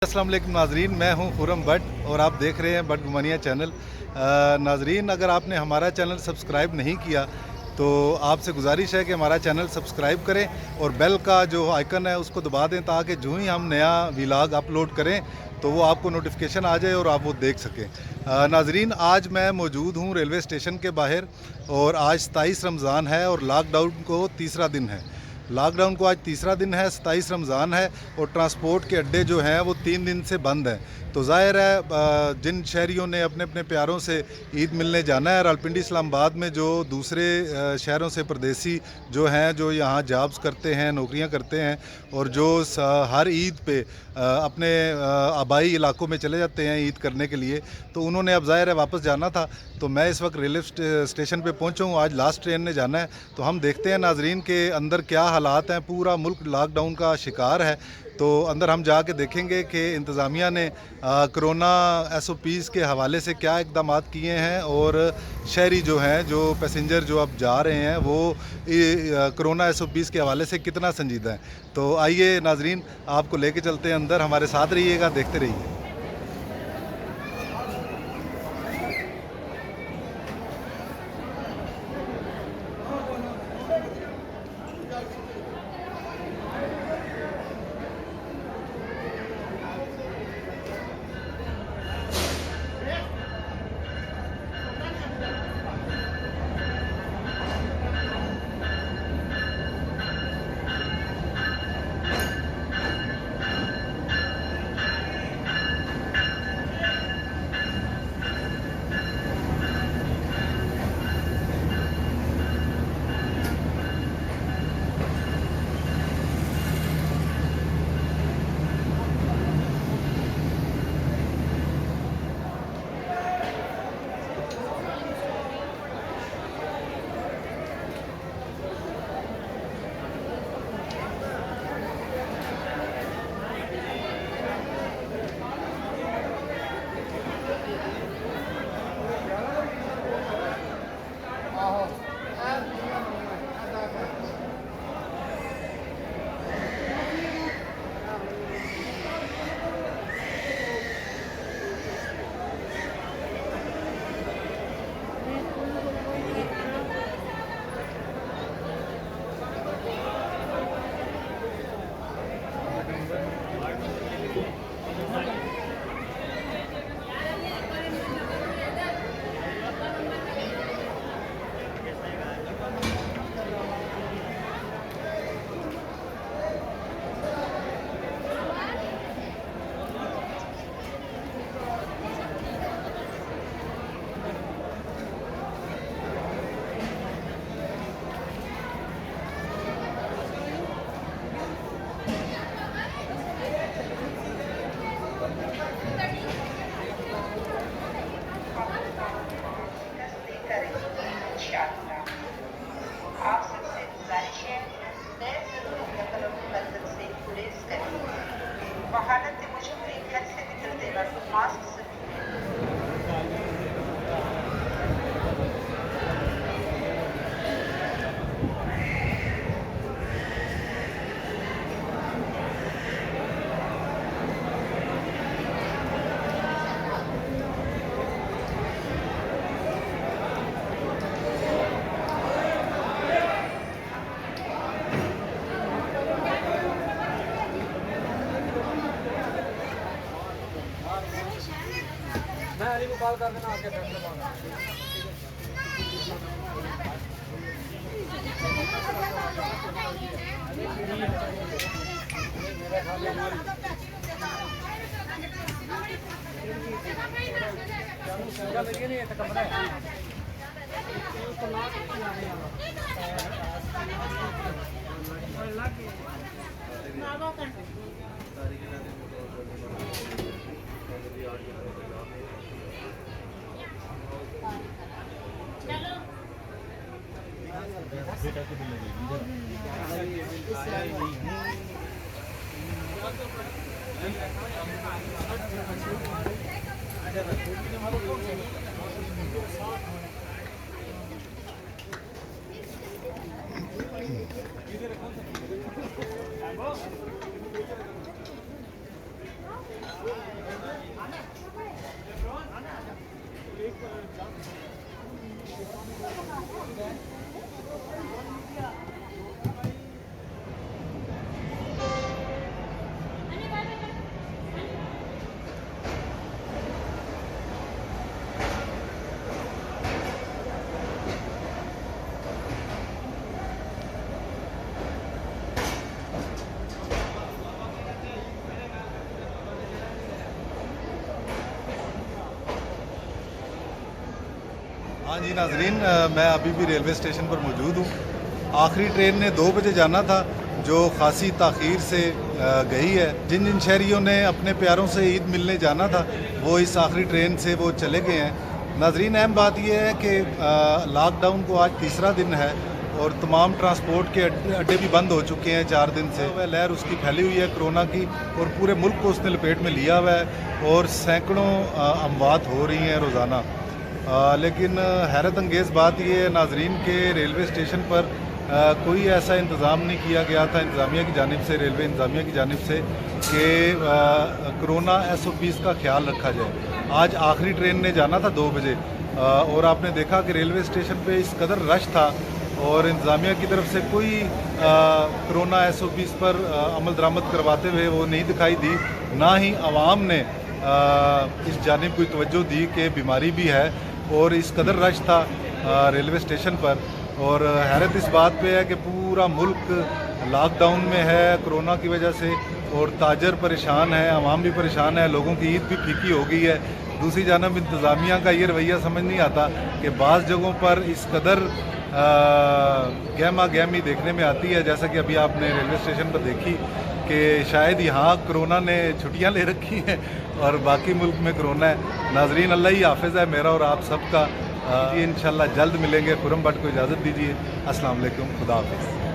अस्सलाम वालेकुम नाजरीन, मैं हूं खुरम भट्ट और आप देख रहे हैं भट्ट गुमानिया चैनल। नाजरीन, अगर आपने हमारा चैनल सब्सक्राइब नहीं किया तो आपसे गुजारिश है कि हमारा चैनल सब्सक्राइब करें और बेल का जो आइकन है उसको दबा दें ताकि जो ही हम नया व्लॉग अपलोड करें तो वो आपको नोटिफिकेशन आ जाए और आप वो देख सकें। नाजरीन, आज मैं मौजूद हूं रेलवे स्टेशन के बाहर और आज 27 रमज़ान है और लॉकडाउन को तीसरा दिन है। लॉकडाउन को आज तीसरा दिन है, 27 रमज़ान है और ट्रांसपोर्ट के अड्डे जो हैं वो 3 दिन से बंद हैं। तो ज़ाहिर है जिन शहरियों ने अपने अपने प्यारों से ईद मिलने जाना है, रावलपिंडी इस्लामाबाद में जो दूसरे शहरों से परदेसी जो हैं, जो यहाँ जॉब्स करते हैं, नौकरियाँ करते हैं और जो हर ईद पे अपने आबाई इलाकों में चले जाते हैं ईद करने के लिए, तो उन्होंने अब ज़ाहिर है वापस जाना था। तो मैं इस वक्त रेलवे स्टेशन पे पहुंचा हूँ, आज लास्ट ट्रेन ने जाना है। तो हम देखते हैं नाजरीन के अंदर क्या हालात हैं। पूरा मुल्क लॉकडाउन का शिकार है। तो अंदर हम जाके देखेंगे कि इंतज़ामिया ने कोरोना SOPs के हवाले से क्या इकदाम किए हैं और शहरी जो हैं, जो पैसेंजर जो अब जा रहे हैं, वो कोरोना SOPs के हवाले से कितना संजीदा है। तो आइए नाजरीन, आपको लेके चलते हैं अंदर, हमारे साथ रहिएगा, देखते रहिए। आप सबसे गुजारिश है नए ज़रूरी नकल और मंजिल से गुरेज करें। वहालत मजबूरी घर से निकलते वक्त मास्क मैं अली को कॉल कर देना आपके फैसले मांगा। नहीं कमरा है बेटा को हाँ जी नाजरीन, मैं अभी भी रेलवे स्टेशन पर मौजूद हूँ। आखिरी ट्रेन ने 2 बजे जाना था जो खासी ताख़ीर से गई है। जिन जिन शहरियों ने अपने प्यारों से ईद मिलने जाना था वो इस आखिरी ट्रेन से वो चले गए हैं। नाजरीन, अहम बात यह है कि लॉकडाउन को आज तीसरा दिन है और तमाम ट्रांसपोर्ट के अड्डे भी बंद हो चुके हैं 4 दिन से। वह लहर उसकी फैली हुई है कोरोना की और पूरे मुल्क को उसने लपेट में लिया हुआ है और सैकड़ों अमवात हो रही हैं रोज़ाना। लेकिन हैरत अंगेज़ बात यह है नाजरीन के रेलवे स्टेशन पर कोई ऐसा इंतज़ाम नहीं किया गया था इंतज़ामिया की जानिब से, रेलवे इंतज़ामिया की जानिब से कि कोरोना SOPs का ख्याल रखा जाए। आज आखिरी ट्रेन ने जाना था 2 बजे और आपने देखा कि रेलवे स्टेशन पे इस कदर रश था और इंतज़ामिया की तरफ से कोई कोरोना SOPs पर अमल दरामद करवाते हुए वो नहीं दिखाई दी। ना ही आवाम ने इस जानिब कोई तवज्जो दी कि बीमारी भी है और इस कदर रश था रेलवे स्टेशन पर। और हैरत इस बात पे है कि पूरा मुल्क लॉकडाउन में है कोरोना की वजह से और ताजर परेशान है, आवाम भी परेशान है, लोगों की ईद भी फीकी हो गई है। दूसरी जानब इंतज़ामिया का ये रवैया समझ नहीं आता कि बाज़ जगहों पर इस कदर गहमा गहमी देखने में आती है, जैसा कि अभी आपने रेलवे स्टेशन पर देखी कि शायद यहाँ कोरोना ने छुट्टियाँ ले रखी हैं और बाकी मुल्क में कोरोना है। नाजरीन, अल्लाह ही हाफिज़ है मेरा और आप सबका। इंशाल्लाह जल्द मिलेंगे। खुरम भट्ट को इजाज़त दीजिए। अस्सलाम वालेकुम, खुदा हाफिज़।